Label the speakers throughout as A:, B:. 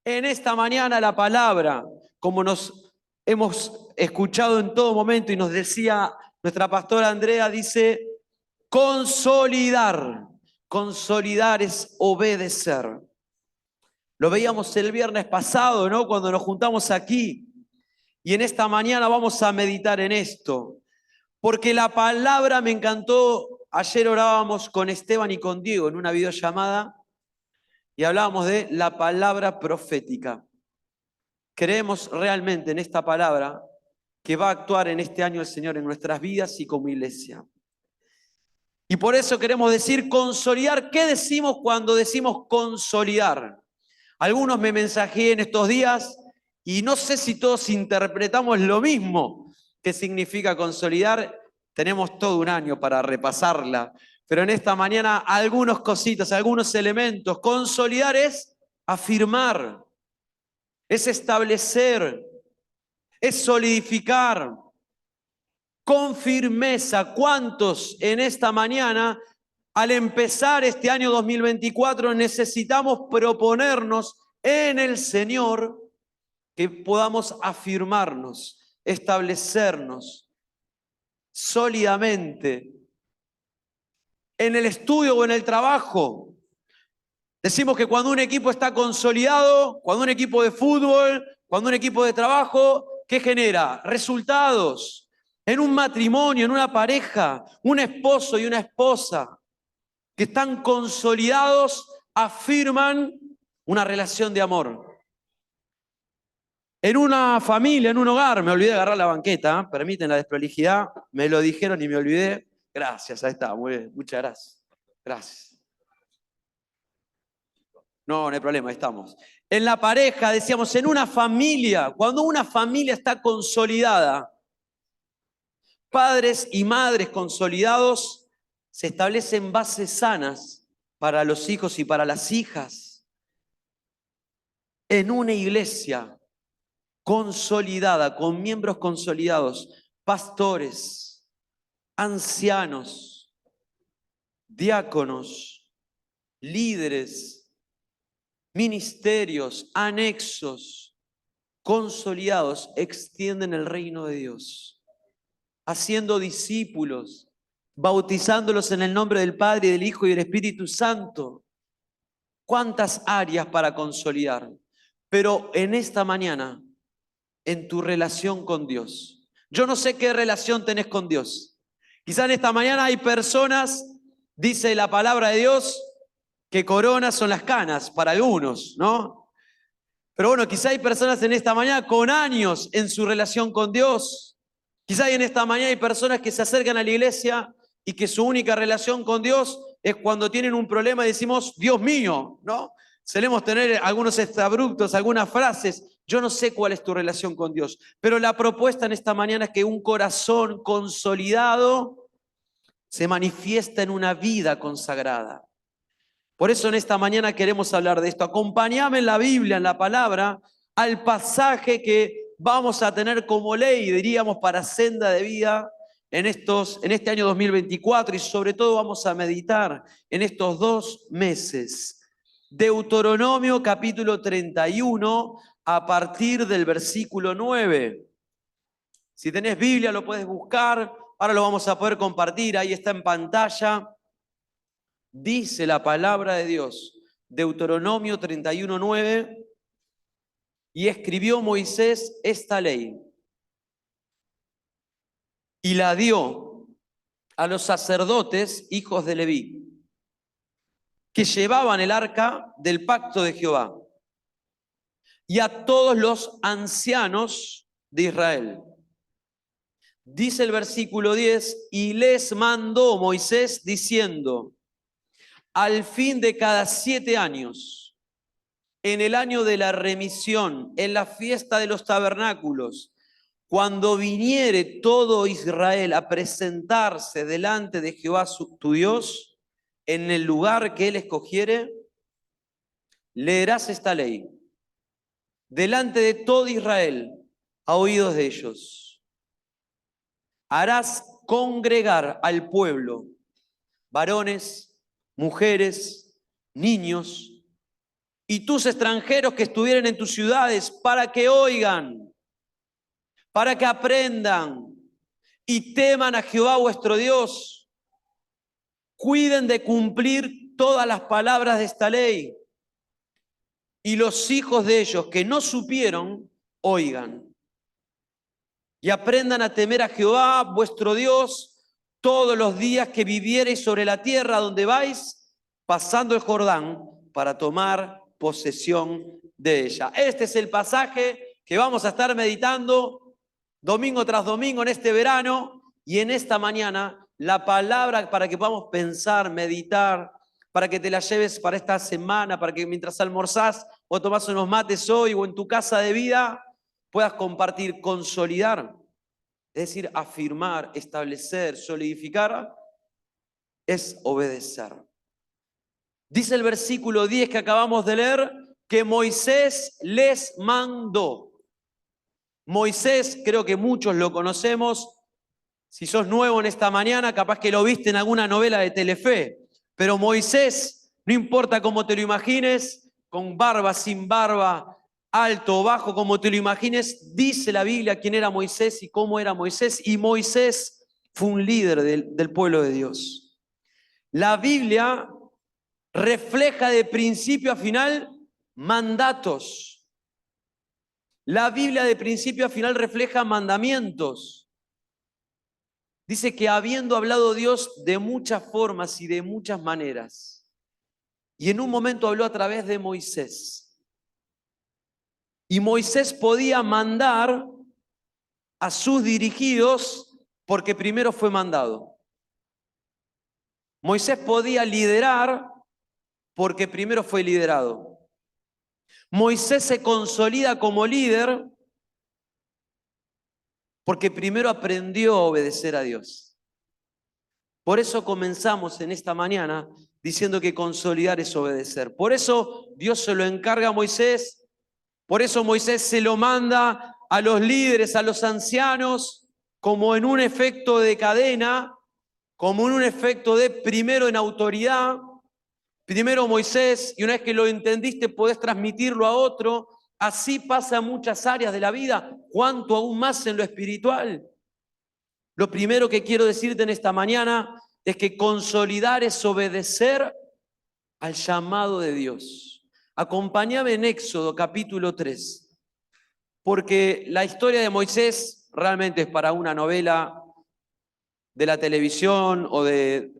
A: En esta mañana la palabra, como nos hemos escuchado en todo momento y nos decía nuestra pastora Andrea, dice consolidar. Consolidar es obedecer. Lo veíamos el viernes pasado, ¿no? Cuando nos juntamos aquí. Y en esta mañana vamos a meditar en esto. Porque la palabra me encantó. Ayer orábamos con Esteban y con Diego en una videollamada y hablábamos de la palabra profética. Creemos realmente en esta palabra que va a actuar en este año el Señor en nuestras vidas y como iglesia. Y por eso queremos decir consolidar. ¿Qué decimos cuando decimos consolidar? Algunos me mensajeé en estos días y no sé si todos interpretamos lo mismo que significa consolidar. Tenemos todo un año para repasarla, pero en esta mañana algunas cositas, algunos elementos. Consolidar es afirmar, es establecer, es solidificar con firmeza. ¿Cuántos en esta mañana, al empezar este año 2024, necesitamos proponernos en el Señor que podamos afirmarnos, establecernos sólidamente en el estudio o en el trabajo? Decimos que cuando un equipo está consolidado, cuando un equipo de fútbol, cuando un equipo de trabajo, ¿qué genera? Resultados. En un matrimonio, en una pareja, un esposo y una esposa que están consolidados, afirman una relación de amor. En una familia, en un hogar, me olvidé de agarrar la banqueta, ¿eh? Permiten la desprolijidad, me lo dijeron y me olvidé. Gracias, ahí está, muy bien, muchas gracias. Gracias. No, no hay problema, ahí estamos. En la pareja, decíamos, en una familia, cuando una familia está consolidada, padres y madres consolidados, se establecen bases sanas para los hijos y para las hijas. En una iglesia consolidada, con miembros consolidados, pastores, ancianos, diáconos, líderes, ministerios, anexos, consolidados, extienden el reino de Dios, haciendo discípulos, bautizándolos en el nombre del Padre, y del Hijo y del Espíritu Santo. ¿Cuántas áreas para consolidar? Pero en esta mañana, en tu relación con Dios. Yo no sé qué relación tenés con Dios. Quizá en esta mañana hay personas, dice la palabra de Dios, que coronas son las canas para algunos, ¿no? Pero bueno, quizá hay personas en esta mañana con años en su relación con Dios. Quizá en esta mañana hay personas que se acercan a la iglesia y que su única relación con Dios es cuando tienen un problema y decimos, Dios mío, ¿no? Solemos tener algunos exabruptos, algunas frases. Yo no sé cuál es tu relación con Dios, pero la propuesta en esta mañana es que un corazón consolidado se manifiesta en una vida consagrada. Por eso en esta mañana queremos hablar de esto. Acompáñame en la Biblia, en la palabra, al pasaje que vamos a tener como ley, diríamos, para senda de vida en este año 2024, y sobre todo vamos a meditar en estos 2 meses. Deuteronomio capítulo 31 a partir del versículo 9. Si tenés Biblia lo puedes buscar, ahora lo vamos a poder compartir, ahí está en pantalla. Dice la palabra de Dios, Deuteronomio 31:9, y escribió Moisés esta ley y la dio a los sacerdotes, hijos de Leví, que llevaban el arca del pacto de Jehová, y a todos los ancianos de Israel. Dice el versículo 10, y les mandó Moisés diciendo, al fin de cada 7 años, en el año de la remisión, en la fiesta de los tabernáculos, cuando viniere todo Israel a presentarse delante de Jehová tu Dios, en el lugar que él escogiere, leerás esta ley delante de todo Israel, a oídos de ellos. Harás congregar al pueblo, varones, mujeres, niños, y tus extranjeros que estuvieren en tus ciudades, para que oigan, para que aprendan y teman a Jehová vuestro Dios. Cuiden de cumplir todas las palabras de esta ley. Y los hijos de ellos que no supieron, oigan. Y aprendan a temer a Jehová vuestro Dios todos los días que viviereis sobre la tierra donde vais, pasando el Jordán, para tomar posesión de ella. Este es el pasaje que vamos a estar meditando domingo tras domingo en este verano, y en esta mañana la palabra para que podamos pensar, meditar, para que te la lleves para esta semana, para que mientras almorzás o tomás unos mates hoy o en tu casa de vida puedas compartir, consolidar, es decir, afirmar, establecer, solidificar, es obedecer. Dice el versículo 10 que acabamos de leer que Moisés les mandó. Moisés, creo que muchos lo conocemos. Si sos nuevo en esta mañana, capaz que lo viste en alguna novela de Telefe. Pero Moisés, no importa cómo te lo imagines, con barba, sin barba, alto o bajo, como te lo imagines, dice la Biblia quién era Moisés y cómo era Moisés. Y Moisés fue un líder del pueblo de Dios. La Biblia refleja de principio a final mandatos. La Biblia de principio a final refleja mandamientos. Dice que habiendo hablado Dios de muchas formas y de muchas maneras, y en un momento habló a través de Moisés. Y Moisés podía mandar a sus dirigidos porque primero fue mandado. Moisés podía liderar porque primero fue liderado. Moisés se consolida como líder porque primero aprendió a obedecer a Dios. Por eso comenzamos en esta mañana diciendo que consolidar es obedecer. Por eso Dios se lo encarga a Moisés, por eso Moisés se lo manda a los líderes, a los ancianos, como en un efecto de cadena, como en un efecto de primero en autoridad. Primero Moisés, y una vez que lo entendiste podés transmitirlo a otro. Así pasa en muchas áreas de la vida, cuanto aún más en lo espiritual. Lo primero que quiero decirte en esta mañana es que consolidar es obedecer al llamado de Dios. Acompáñame en Éxodo capítulo 3, porque la historia de Moisés realmente es para una novela de la televisión o de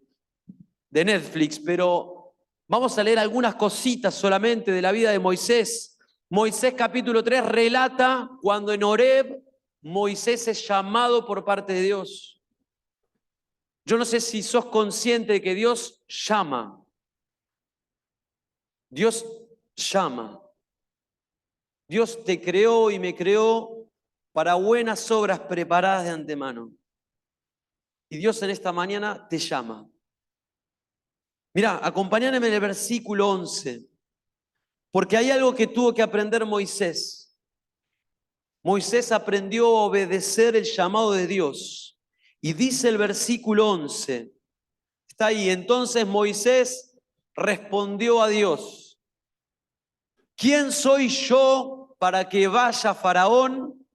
A: Netflix, pero vamos a leer algunas cositas solamente de la vida de Moisés. Moisés capítulo 3 relata cuando en Horeb Moisés es llamado por parte de Dios. Yo no sé si sos consciente de que Dios llama. Dios llama. Dios te creó y me creó para buenas obras preparadas de antemano. Y Dios en esta mañana te llama. Mirá, acompáñame en el versículo 11. Porque hay algo que tuvo que aprender Moisés. Moisés aprendió a obedecer el llamado de Dios. Y dice el versículo 11. Está ahí. Entonces Moisés respondió a Dios: ¿quién soy yo para que vaya Faraón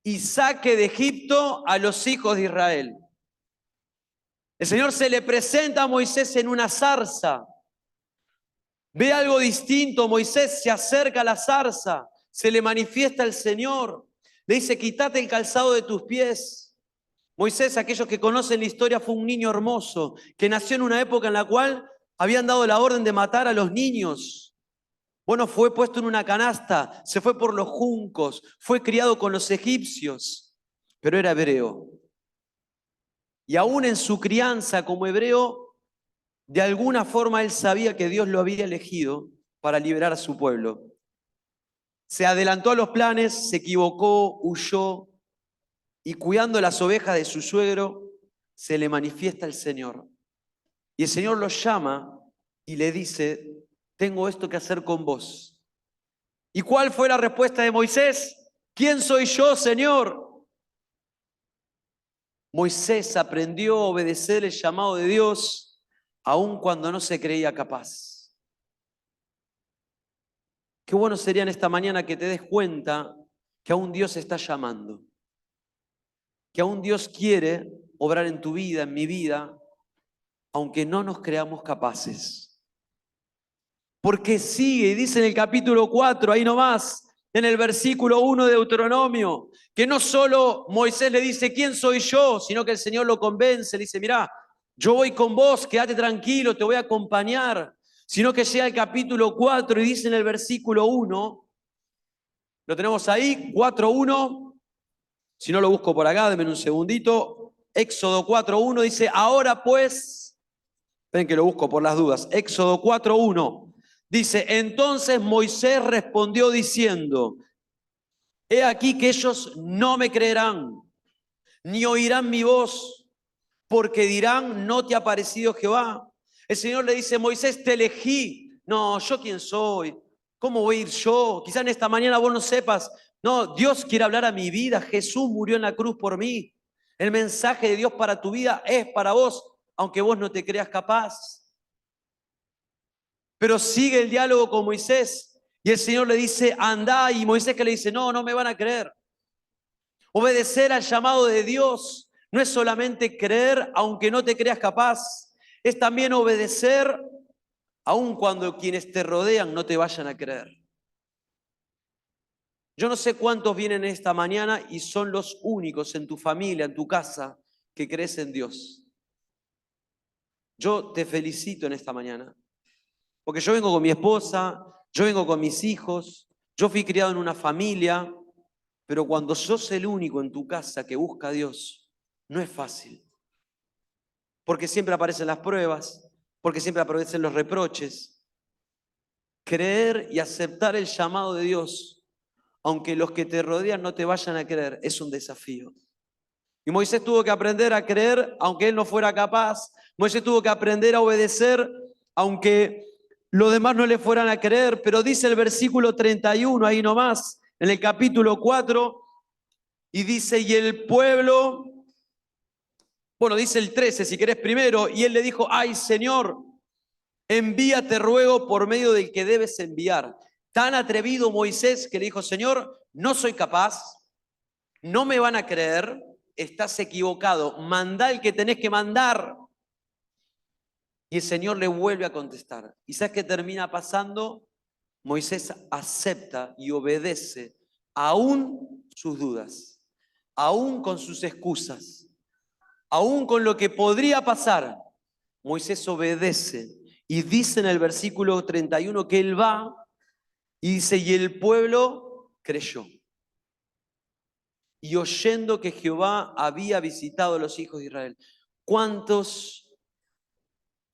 A: y saque de Egipto a los hijos de Israel? El Señor se le presenta a Moisés en una zarza. Ve algo distinto. Moisés se acerca a la zarza, se le manifiesta el Señor, le dice: quítate el calzado de tus pies. Moisés, aquellos que conocen la historia, fue un niño hermoso que nació en una época en la cual habían dado la orden de matar a los niños. Bueno, fue puesto en una canasta, se fue por los juncos, fue criado con los egipcios, pero era hebreo. Y aún en su crianza como hebreo, de alguna forma él sabía que Dios lo había elegido para liberar a su pueblo. Se adelantó a los planes, se equivocó, huyó, y cuidando las ovejas de su suegro, se le manifiesta el Señor. Y el Señor lo llama y le dice: tengo esto que hacer con vos. ¿Y cuál fue la respuesta de Moisés? ¿Quién soy yo, Señor? Moisés aprendió a obedecer el llamado de Dios aun cuando no se creía capaz. Qué bueno sería en esta mañana que te des cuenta que aún Dios está llamando, que aún Dios quiere obrar en tu vida, en mi vida, aunque no nos creamos capaces. Porque sigue, y dice en el capítulo 4, ahí nomás, en el versículo 1 de Deuteronomio, que no solo Moisés le dice, ¿quién soy yo? Sino que el Señor lo convence, le dice, mirá, yo voy con vos, quédate tranquilo, te voy a acompañar. Sino que llega el capítulo 4 y dice en el versículo 1, lo tenemos ahí, 4:1, si no lo busco por acá, denme un segundito. Éxodo 4:1 dice, ahora pues, ven que lo busco por las dudas, Éxodo 4:1 dice, entonces Moisés respondió diciendo, he aquí que ellos no me creerán, ni oirán mi voz, porque dirán, no te ha parecido Jehová. El Señor le dice, Moisés, te elegí. No, ¿yo quién soy? ¿Cómo voy a ir yo? Quizás en esta mañana vos no sepas. No, Dios quiere hablar a mi vida. Jesús murió en la cruz por mí. El mensaje de Dios para tu vida es para vos, aunque vos no te creas capaz. Pero sigue el diálogo con Moisés y el Señor le dice, anda, y Moisés que le dice, no, no me van a creer. Obedecer al llamado de Dios no es solamente creer aunque no te creas capaz, es también obedecer aun cuando quienes te rodean no te vayan a creer. Yo no sé cuántos vienen esta mañana y son los únicos en tu familia, en tu casa, que crees en Dios. Yo te felicito en esta mañana, porque yo vengo con mi esposa, yo vengo con mis hijos, yo fui criado en una familia, pero cuando sos el único en tu casa que busca a Dios, no es fácil. Porque siempre aparecen las pruebas, porque siempre aparecen los reproches. Creer y aceptar el llamado de Dios, aunque los que te rodean no te vayan a creer, es un desafío. Y Moisés tuvo que aprender a creer, aunque él no fuera capaz. Moisés tuvo que aprender a obedecer, aunque los demás no le fueran a creer. Pero dice el versículo 31, ahí nomás, en el capítulo 4, y dice, y el pueblo... Bueno, dice el 13, si querés primero, y él le dijo, ay Señor, envíate ruego por medio del que debes enviar. Tan atrevido Moisés que le dijo, Señor, no soy capaz, no me van a creer, estás equivocado, mandá el que tenés que mandar. Y el Señor le vuelve a contestar. ¿Y sabes qué termina pasando? Moisés acepta y obedece aún sus dudas, aún con sus excusas. Aún con lo que podría pasar, Moisés obedece y dice en el versículo 31 que él va y dice, y el pueblo creyó. Y oyendo que Jehová había visitado a los hijos de Israel. ¿Cuántos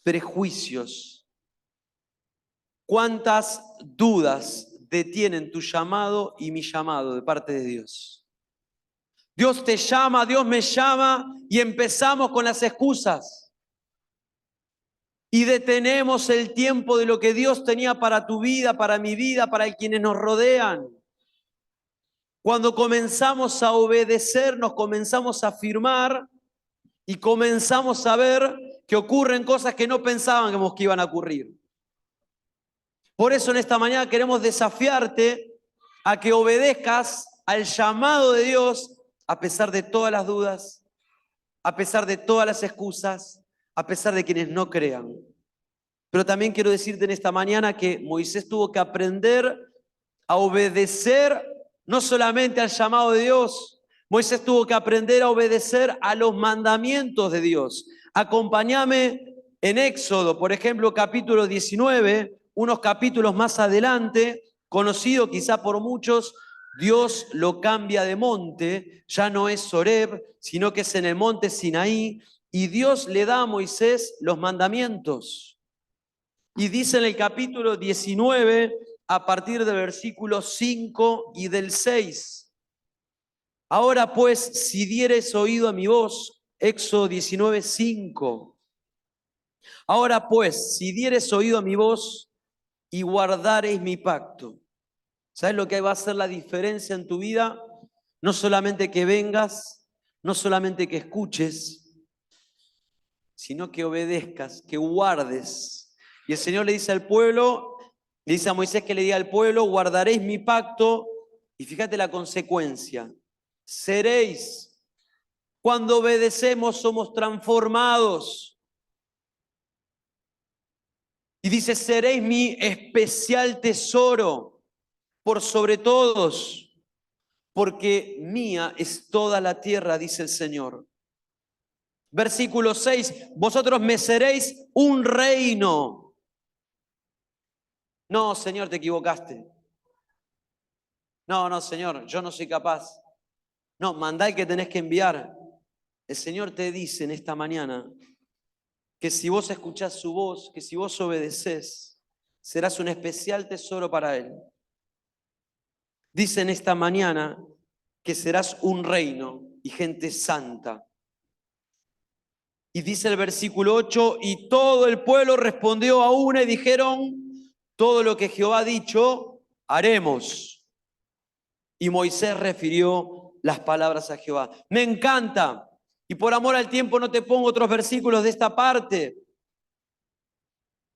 A: prejuicios, cuántas dudas detienen tu llamado y mi llamado de parte de Dios? Dios te llama, Dios me llama y empezamos con las excusas. Y detenemos el tiempo de lo que Dios tenía para tu vida, para mi vida, para quienes nos rodean. Cuando comenzamos a obedecer, nos comenzamos a afirmar y comenzamos a ver que ocurren cosas que no pensábamos que iban a ocurrir. Por eso en esta mañana queremos desafiarte a que obedezcas al llamado de Dios a pesar de todas las dudas, a pesar de todas las excusas, a pesar de quienes no crean. Pero también quiero decirte en esta mañana que Moisés tuvo que aprender a obedecer no solamente al llamado de Dios, Moisés tuvo que aprender a obedecer a los mandamientos de Dios. Acompáñame en Éxodo, por ejemplo, capítulo 19, unos capítulos más adelante, conocido quizá por muchos, Dios lo cambia de monte, ya no es Horeb, sino que es en el monte Sinaí, y Dios le da a Moisés los mandamientos. Y dice en el capítulo 19, a partir del versículo 5 y del 6. Ahora pues, si dieres oído a mi voz, Éxodo 19, 5. Ahora pues, si dieres oído a mi voz y guardareis mi pacto. ¿Sabes lo que va a hacer la diferencia en tu vida? No solamente que vengas, no solamente que escuches, sino que obedezcas, que guardes. Y el Señor le dice al pueblo, Dice a Moisés que le diga al pueblo, guardaréis mi pacto, y fíjate la consecuencia. Seréis, cuando obedecemos somos transformados. Y dice, seréis mi especial tesoro por sobre todos, porque mía es toda la tierra, dice el Señor. Versículo 6, vosotros me seréis un reino. No, Señor, te equivocaste. No, Señor, yo no soy capaz. No, mandá el que tenés que enviar. El Señor te dice en esta mañana que si vos escuchás su voz, que si vos obedecés, serás un especial tesoro para Él. Dice en esta mañana que serás un reino y gente santa. Y dice el versículo 8, y todo el pueblo respondió a una y dijeron, todo lo que Jehová ha dicho, haremos. Y Moisés refirió las palabras a Jehová. Me encanta. Y por amor al tiempo no te pongo otros versículos de esta parte.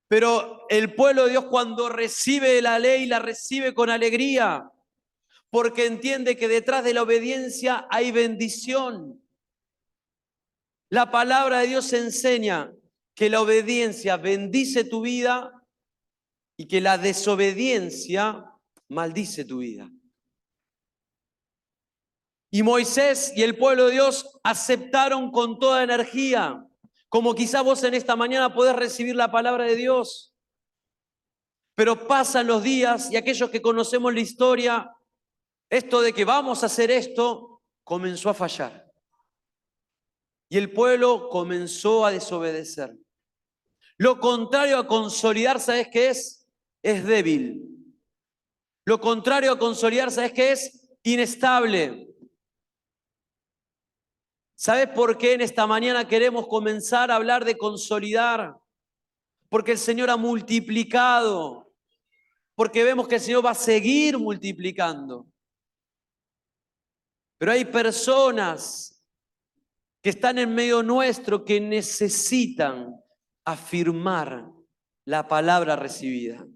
A: Pero el pueblo de Dios cuando recibe la ley, la recibe con alegría, porque entiende que detrás de la obediencia hay bendición. La palabra de Dios enseña que la obediencia bendice tu vida y que la desobediencia maldice tu vida. Y Moisés y el pueblo de Dios aceptaron con toda energía, como quizá vos en esta mañana podés recibir la palabra de Dios. Pero pasan los días y aquellos que conocemos la historia, esto de que vamos a hacer esto, comenzó a fallar. Y el pueblo comenzó a desobedecer. Lo contrario a consolidar, ¿sabes qué es? Es débil. Lo contrario a consolidar, ¿sabes qué es? Inestable. ¿Sabes por qué en esta mañana queremos comenzar a hablar de consolidar? Porque el Señor ha multiplicado. Porque vemos que el Señor va a seguir multiplicando. Pero hay personas que están en medio nuestro que necesitan afirmar la palabra recibida.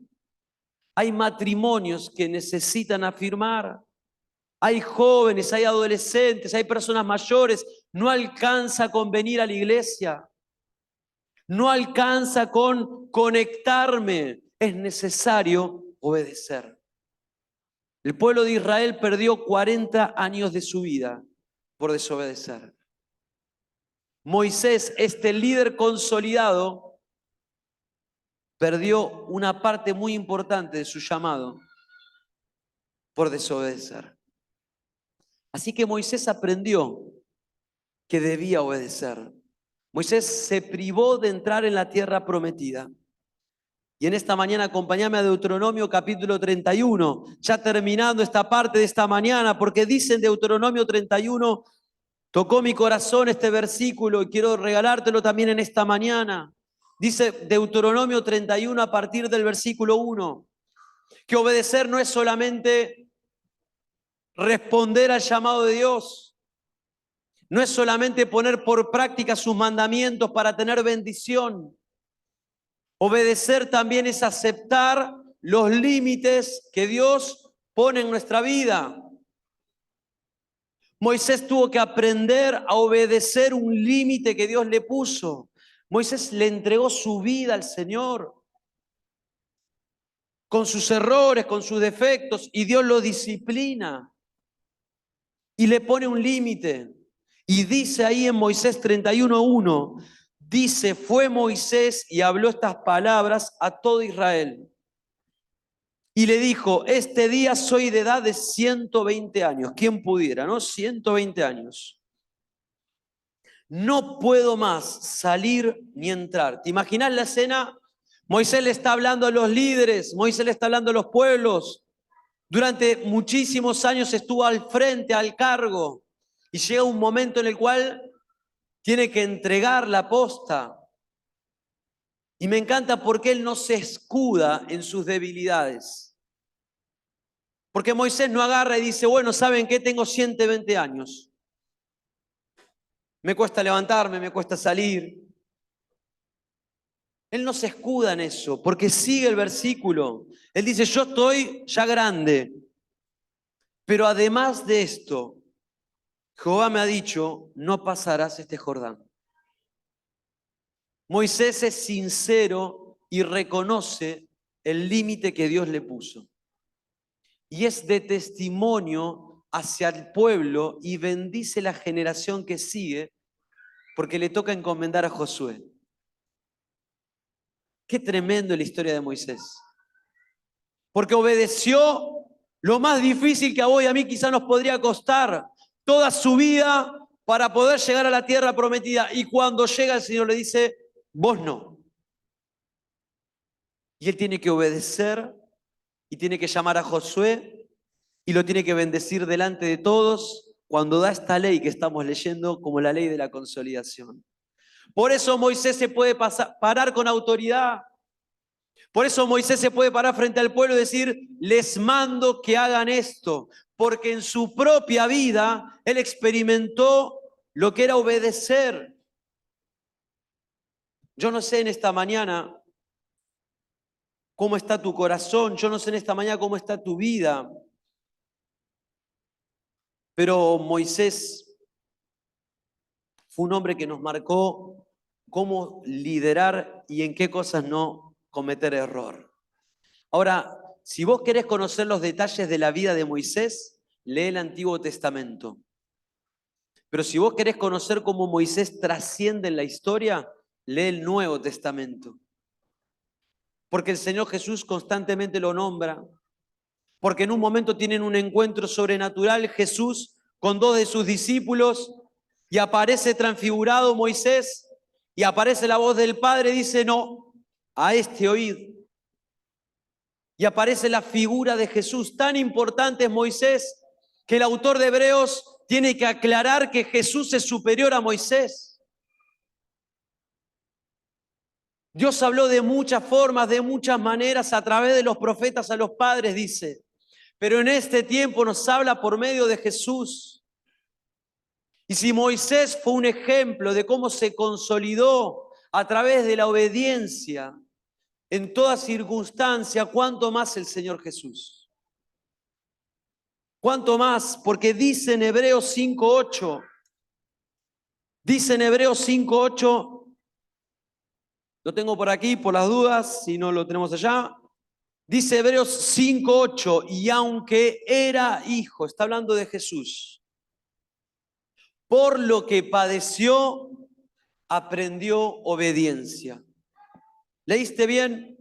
A: Hay matrimonios que necesitan afirmar. Hay jóvenes, hay adolescentes, hay personas mayores. No alcanza con venir a la iglesia. No alcanza con conectarme. Es necesario obedecer. El pueblo de Israel perdió 40 años de su vida por desobedecer. Moisés, este líder consolidado, perdió una parte muy importante de su llamado por desobedecer. Así que Moisés aprendió que debía obedecer. Moisés se privó de entrar en la tierra prometida. Y en esta mañana acompáñame a Deuteronomio capítulo 31, ya terminando esta parte de esta mañana, porque dice en Deuteronomio 31, tocó mi corazón este versículo y quiero regalártelo también en esta mañana. Dice Deuteronomio 31 a partir del versículo 1, que obedecer no es solamente responder al llamado de Dios, no es solamente poner por práctica sus mandamientos para tener bendición. Obedecer también es aceptar los límites que Dios pone en nuestra vida. Moisés tuvo que aprender a obedecer un límite que Dios le puso. Moisés le entregó su vida al Señor, con sus errores, con sus defectos, y Dios lo disciplina y le pone un límite. Y dice ahí en Moisés 31:1, dice, fue Moisés y habló estas palabras a todo Israel. Y le dijo, este día soy de edad de 120 años. ¿Quién pudiera, no? 120 años. No puedo más salir ni entrar. ¿Te imaginas la escena? Moisés le está hablando a los líderes, Moisés le está hablando a los pueblos. Durante muchísimos años estuvo al frente, al cargo. Y llega un momento en el cual tiene que entregar la posta. Y me encanta porque él no se escuda en sus debilidades. Porque Moisés no agarra y dice, bueno, ¿saben qué? Tengo 120 años. Me cuesta levantarme, me cuesta salir. Él no se escuda en eso, porque sigue el versículo. Él dice, yo estoy ya grande, pero además de esto, Jehová me ha dicho, no pasarás este Jordán. Moisés es sincero y reconoce el límite que Dios le puso. Y es de testimonio hacia el pueblo y bendice la generación que sigue porque le toca encomendar a Josué. Qué tremendo la historia de Moisés. Porque obedeció lo más difícil que a vos y a mí quizá nos podría costar toda su vida para poder llegar a la tierra prometida. Y cuando llega el Señor le dice, vos no. Y él tiene que obedecer y tiene que llamar a Josué y lo tiene que bendecir delante de todos cuando da esta ley que estamos leyendo como la ley de la consolidación. Por eso Moisés se puede parar con autoridad. Por eso Moisés se puede parar frente al pueblo y decir, les mando que hagan esto, porque en su propia vida él experimentó lo que era obedecer. Yo no sé en esta mañana cómo está tu corazón, yo no sé en esta mañana cómo está tu vida, pero Moisés fue un hombre que nos marcó cómo liderar y en qué cosas no cometer error. Ahora, si vos querés conocer los detalles de la vida de Moisés, lee el Antiguo Testamento. Pero si vos querés conocer cómo Moisés trasciende en la historia, lee el Nuevo Testamento. Porque el Señor Jesús constantemente lo nombra. Porque en un momento tienen un encuentro sobrenatural Jesús con dos de sus discípulos y aparece transfigurado Moisés y aparece la voz del Padre y dice, no, a este oíd. Y aparece la figura de Jesús. Tan importante es Moisés que el autor de Hebreos tiene que aclarar que Jesús es superior a Moisés. Dios habló de muchas formas, de muchas maneras, a través de los profetas a los padres, dice. Pero en este tiempo nos habla por medio de Jesús. Y si Moisés fue un ejemplo de cómo se consolidó a través de la obediencia en toda circunstancia, ¿cuánto más el Señor Jesús? ¿Cuánto más? Porque dice en Hebreos 5:8, dice en Hebreos 5:8, lo tengo por aquí por las dudas, si no lo tenemos allá. Dice Hebreos 5:8, y aunque era hijo, está hablando de Jesús, por lo que padeció, aprendió obediencia. ¿Leíste bien?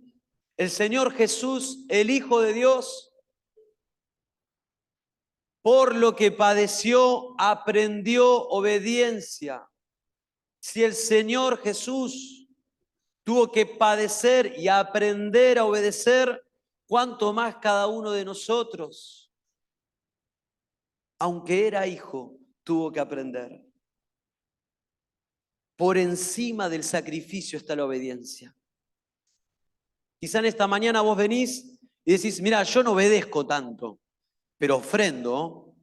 A: El Señor Jesús, el Hijo de Dios, por lo que padeció, aprendió obediencia. Si el Señor Jesús tuvo que padecer y aprender a obedecer, ¿cuánto más cada uno de nosotros? Aunque era hijo, tuvo que aprender. Por encima del sacrificio está la obediencia. Quizá en esta mañana vos venís y decís, mira, yo no obedezco tanto, pero ofrendo.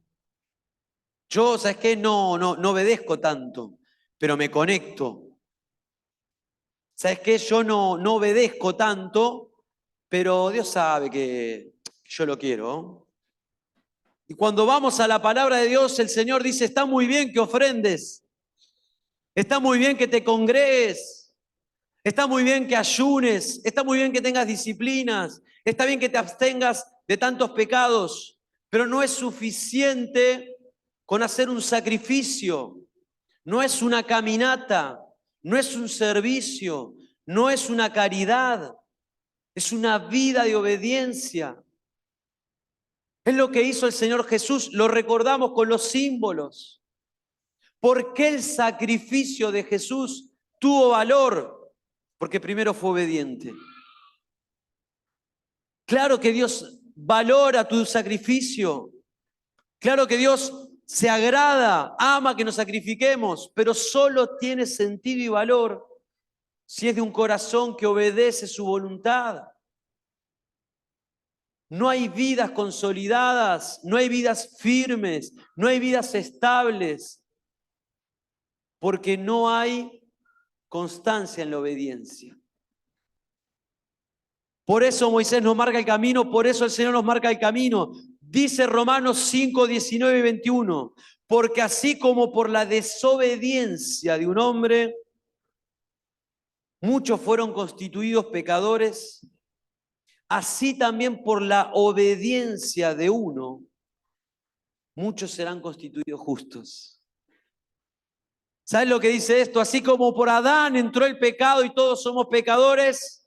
A: Yo, ¿sabes qué? No obedezco tanto, pero me conecto. ¿Sabes qué? Yo no obedezco tanto, pero Dios sabe que yo lo quiero. Y cuando vamos a la palabra de Dios, el Señor dice, está muy bien que ofrendes, está muy bien que te congregues, está muy bien que ayunes, está muy bien que tengas disciplinas, está bien que te abstengas de tantos pecados, pero no es suficiente con hacer un sacrificio, no es una caminata, no es un servicio, no es una caridad, es una vida de obediencia. Es lo que hizo el Señor Jesús, lo recordamos con los símbolos. ¿Por qué el sacrificio de Jesús tuvo valor? Porque primero fue obediente. Claro que Dios valora tu sacrificio. Claro que Dios se agrada, ama que nos sacrifiquemos, pero solo tiene sentido y valor si es de un corazón que obedece su voluntad. No hay vidas consolidadas, no hay vidas firmes, no hay vidas estables, porque no hay constancia en la obediencia. Por eso Moisés nos marca el camino, por eso el Señor nos marca el camino. Dice Romanos 5, 19 y 21, porque así como por la desobediencia de un hombre, muchos fueron constituidos pecadores, así también por la obediencia de uno, muchos serán constituidos justos. ¿Sabes lo que dice esto? Así como por Adán entró el pecado y todos somos pecadores,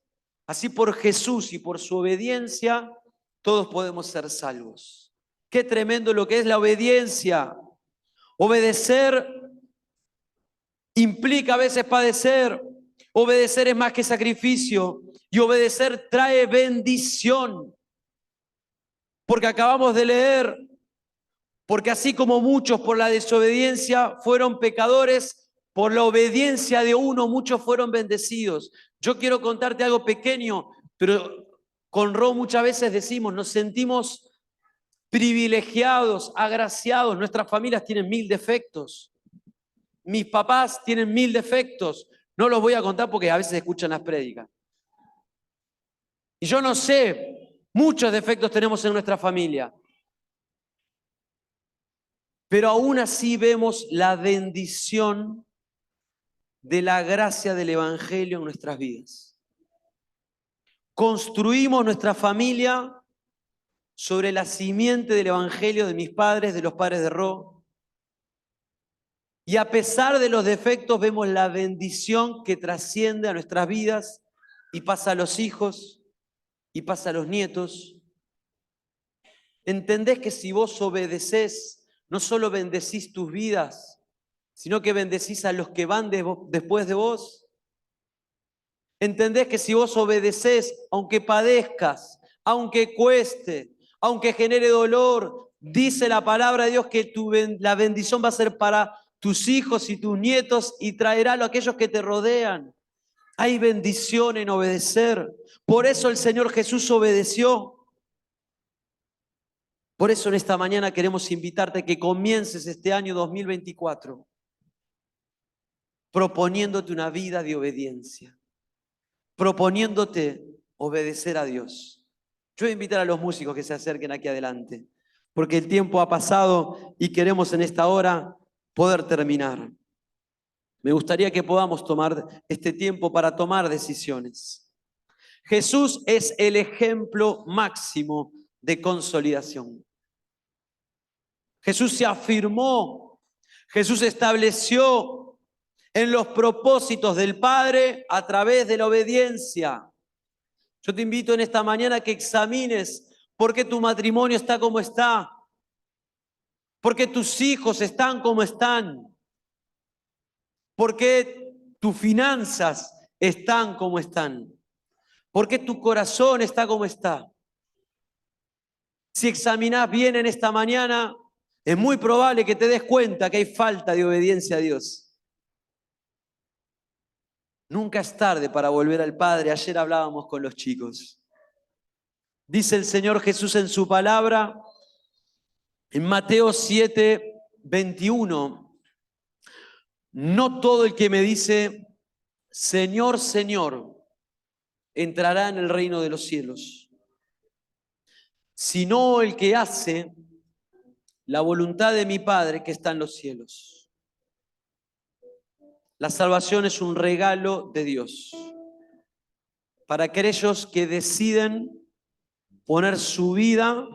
A: así por Jesús y por su obediencia, todos podemos ser salvos. Qué tremendo lo que es la obediencia. Obedecer implica a veces padecer. Obedecer es más que sacrificio. Y obedecer trae bendición. Porque acabamos de leer, porque así como muchos por la desobediencia fueron pecadores, por la obediencia de uno muchos fueron bendecidos. Yo quiero contarte algo pequeño, pero con Ro muchas veces decimos, nos sentimos privilegiados, agraciados. Nuestras familias tienen 1000 defectos. Mis papás tienen 1000 defectos. No los voy a contar porque a veces escuchan las prédicas. Y yo no sé, muchos defectos tenemos en nuestra familia. Pero aún así vemos la bendición de la gracia del Evangelio en nuestras vidas. Construimos nuestra familia sobre la simiente del Evangelio de mis padres, de los padres de Ro. Y a pesar de los defectos, vemos la bendición que trasciende a nuestras vidas y pasa a los hijos y pasa a los nietos. ¿Entendés que si vos obedecés, no solo bendecís tus vidas, sino que bendecís a los que van después de vos? ¿Entendés que si vos obedecés, aunque padezcas, aunque cueste, aunque genere dolor, dice la palabra de Dios que la bendición va a ser para tus hijos y tus nietos y traerá a aquellos que te rodean? Hay bendición en obedecer. Por eso el Señor Jesús obedeció. Por eso en esta mañana queremos invitarte a que comiences este año 2024 proponiéndote una vida de obediencia, proponiéndote obedecer a Dios. Yo voy a invitar a los músicos que se acerquen aquí adelante, porque el tiempo ha pasado y queremos en esta hora poder terminar. Me gustaría que podamos tomar este tiempo para tomar decisiones. Jesús es el ejemplo máximo de consolidación. Jesús se afirmó, Jesús estableció en los propósitos del Padre a través de la obediencia. Yo te invito en esta mañana a que examines por qué tu matrimonio está como está, por qué tus hijos están como están, por qué tus finanzas están como están, por qué tu corazón está como está. Si examinás bien en esta mañana, es muy probable que te des cuenta que hay falta de obediencia a Dios. Nunca es tarde para volver al Padre. Ayer hablábamos con los chicos. Dice el Señor Jesús en su palabra, en Mateo 7, 21, no todo el que me dice, Señor, Señor, entrará en el reino de los cielos, sino el que hace la voluntad de mi Padre que está en los cielos. La salvación es un regalo de Dios para aquellos que deciden poner su vida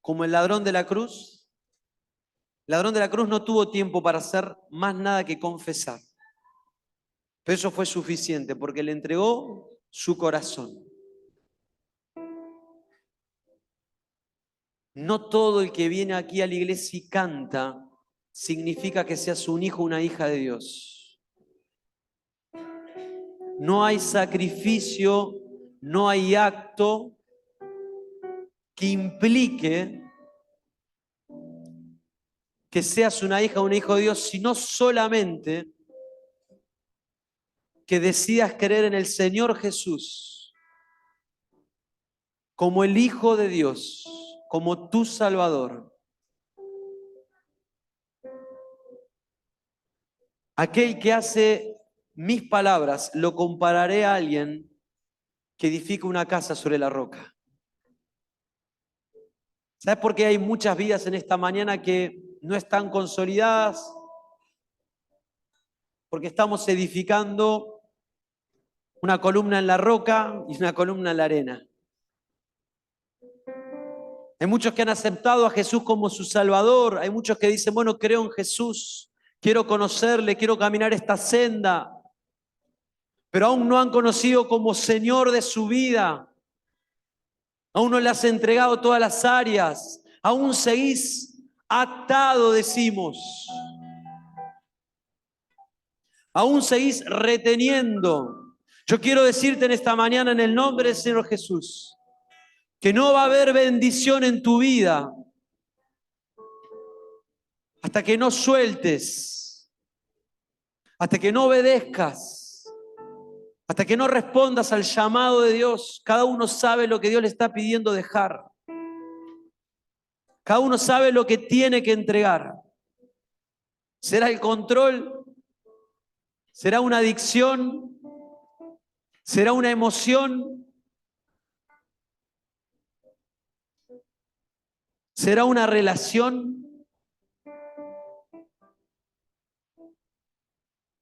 A: como el ladrón de la cruz. El ladrón de la cruz no tuvo tiempo para hacer más nada que confesar. Pero eso fue suficiente porque le entregó su corazón. No todo el que viene aquí a la iglesia y canta significa que seas un hijo o una hija de Dios. No hay sacrificio, no hay acto que implique que seas una hija o un hijo de Dios, sino solamente que decidas creer en el Señor Jesús como el Hijo de Dios, como tu Salvador. Aquel que hace mis palabras, lo compararé a alguien que edifica una casa sobre la roca. ¿Sabes por qué hay muchas vidas en esta mañana que no están consolidadas? Porque estamos edificando una columna en la roca y una columna en la arena. Hay muchos que han aceptado a Jesús como su Salvador. Hay muchos que dicen, bueno, creo en Jesús, quiero conocerle, quiero caminar esta senda. Pero aún no han conocido como Señor de su vida. Aún no le has entregado todas las áreas. Aún seguís atado, decimos. Aún seguís reteniendo. Yo quiero decirte en esta mañana en el nombre del Señor Jesús, que no va a haber bendición en tu vida hasta que no sueltes, hasta que no obedezcas, hasta que no respondas al llamado de Dios. Cada uno sabe lo que Dios le está pidiendo dejar. Cada uno sabe lo que tiene que entregar. ¿Será el control? ¿Será una adicción? ¿Será una emoción? ¿Será una relación?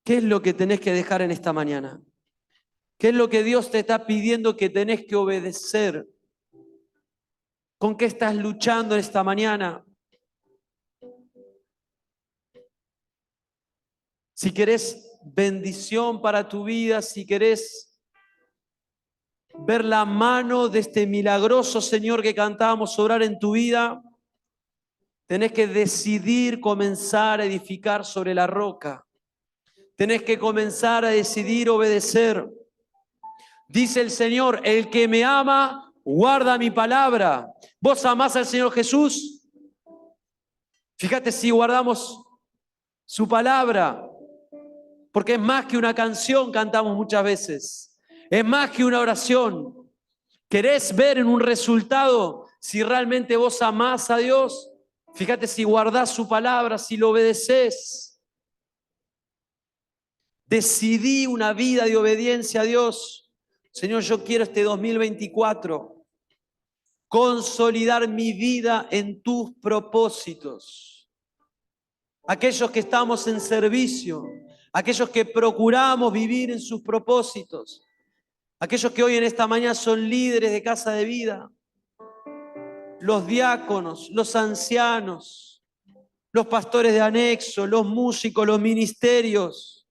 A: ¿Qué es lo que tenés que dejar en esta mañana? ¿Qué es lo que Dios te está pidiendo que tenés que obedecer? ¿Con qué estás luchando en esta mañana? Si querés bendición para tu vida, si querés ver la mano de este milagroso Señor que cantábamos orar en tu vida, tenés que decidir comenzar a edificar sobre la roca. Tenés que comenzar a decidir obedecer. Dice el Señor, el que me ama, guarda mi palabra. ¿Vos amás al Señor Jesús? Fíjate si guardamos su palabra, porque es más que una canción, cantamos muchas veces. Es más que una oración. ¿Querés ver en un resultado si realmente vos amás a Dios? Fíjate si guardás su palabra, si lo obedeces. Decidí una vida de obediencia a Dios. Señor, yo quiero este 2024 consolidar mi vida en tus propósitos. Aquellos que estamos en servicio, aquellos que procuramos vivir en sus propósitos, aquellos que hoy en esta mañana son líderes de casa de vida, los diáconos, los ancianos, los pastores de anexo, los músicos, los ministerios.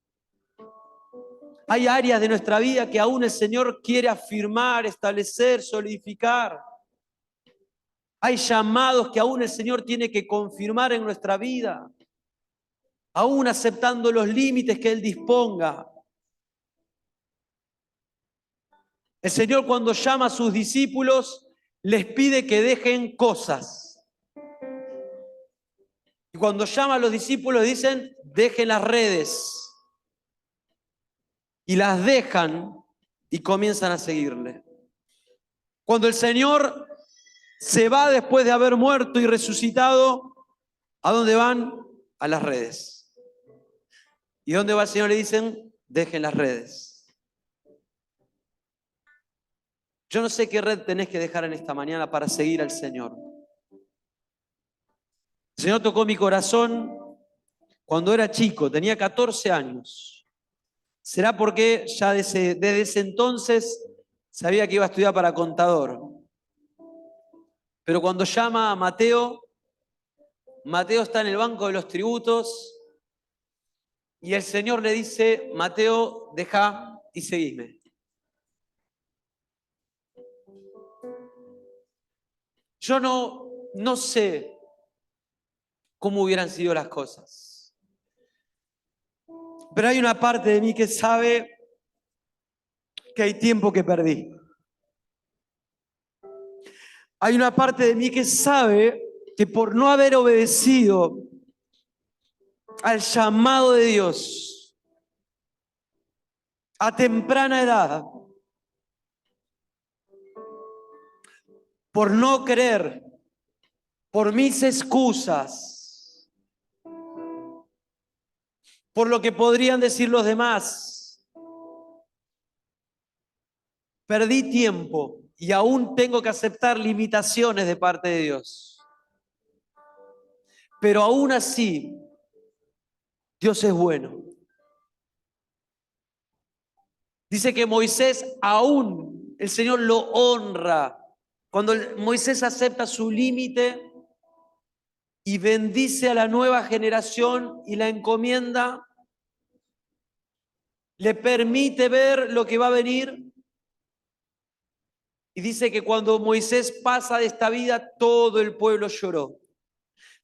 A: Hay áreas de nuestra vida que aún el Señor quiere afirmar, establecer, solidificar. Hay llamados que aún el Señor tiene que confirmar en nuestra vida, aún aceptando los límites que Él disponga. El Señor, cuando llama a sus discípulos, les pide que dejen cosas. Y cuando llama a los discípulos dicen, dejen las redes. Y las dejan y comienzan a seguirle. Cuando el Señor se va después de haber muerto y resucitado, ¿a dónde van? A las redes. ¿Y dónde va el Señor? Le dicen, dejen las redes. Yo no sé qué red tenés que dejar en esta mañana para seguir al Señor. El Señor tocó mi corazón cuando era chico, tenía 14 años. ¿Será porque ya desde ese entonces sabía que iba a estudiar para contador? Pero cuando llama a Mateo, Mateo está en el banco de los tributos y el Señor le dice, Mateo, deja y seguime. Yo no sé cómo hubieran sido las cosas, pero hay una parte de mí que sabe que hay tiempo que perdí. Hay una parte de mí que sabe que por no haber obedecido al llamado de Dios a temprana edad, por no creer, por mis excusas, por lo que podrían decir los demás, perdí tiempo y aún tengo que aceptar limitaciones de parte de Dios. Pero aún así, Dios es bueno. Dice que Moisés aún, el Señor lo honra. Cuando Moisés acepta su límite y bendice a la nueva generación y la encomienda, le permite ver lo que va a venir. Y dice que cuando Moisés pasa de esta vida, todo el pueblo lloró.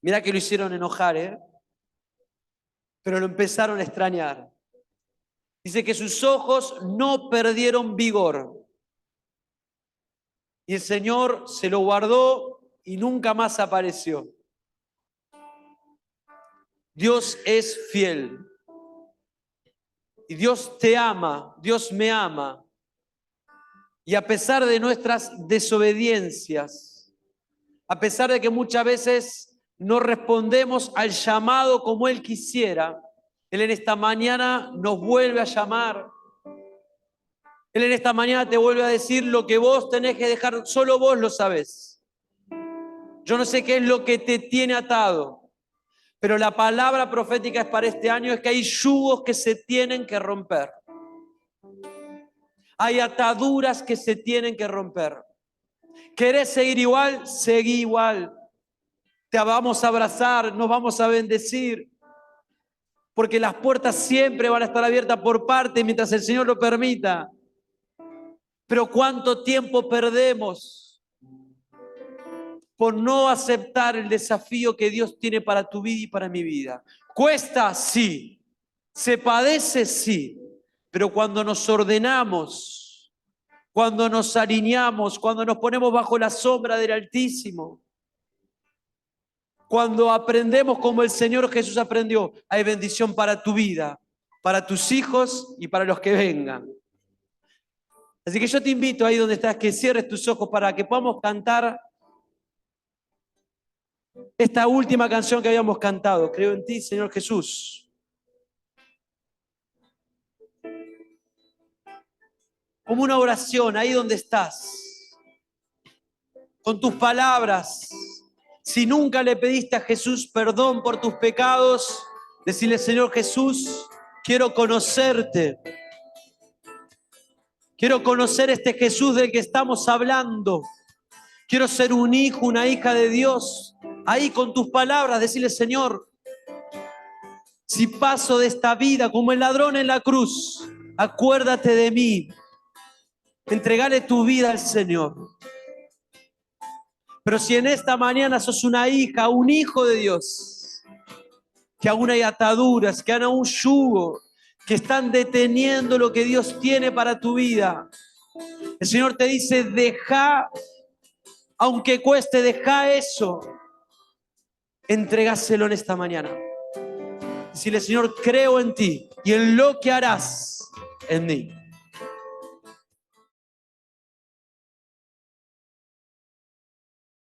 A: Mirá que lo hicieron enojar, pero lo empezaron a extrañar. Dice que sus ojos no perdieron vigor. Y el Señor se lo guardó y nunca más apareció. Dios es fiel. Y Dios te ama, Dios me ama. Y a pesar de nuestras desobediencias, a pesar de que muchas veces no respondemos al llamado como Él quisiera, Él en esta mañana nos vuelve a llamar. Él en esta mañana te vuelve a decir lo que vos tenés que dejar, solo vos lo sabés. Yo no sé qué es lo que te tiene atado, pero la palabra profética es para este año, es que hay yugos que se tienen que romper. Hay ataduras que se tienen que romper. ¿Querés seguir igual? Seguí igual. Te vamos a abrazar, nos vamos a bendecir, porque las puertas siempre van a estar abiertas por parte mientras el Señor lo permita. Pero ¿cuánto tiempo perdemos por no aceptar el desafío que Dios tiene para tu vida y para mi vida? Cuesta, sí. Se padece, sí. Pero cuando nos ordenamos, cuando nos alineamos, cuando nos ponemos bajo la sombra del Altísimo, cuando aprendemos como el Señor Jesús aprendió, hay bendición para tu vida, para tus hijos y para los que vengan. Así que yo te invito ahí donde estás, que cierres tus ojos para que podamos cantar esta última canción que habíamos cantado. Creo en ti, Señor Jesús. Como una oración ahí donde estás, con tus palabras. Si nunca le pediste a Jesús perdón por tus pecados, decirle: Señor Jesús, quiero conocerte. Quiero conocer este Jesús del que estamos hablando. Quiero ser un hijo, una hija de Dios. Ahí con tus palabras, decirle: Señor, si paso de esta vida como el ladrón en la cruz, acuérdate de mí. Entregale tu vida al Señor. Pero si en esta mañana sos una hija, un hijo de Dios, que aún hay ataduras, que aún yugo, que están deteniendo lo que Dios tiene para tu vida, el Señor te dice: deja, aunque cueste, deja eso. Entregáselo en esta mañana. Decirle: Señor, creo en ti y en lo que harás en mí.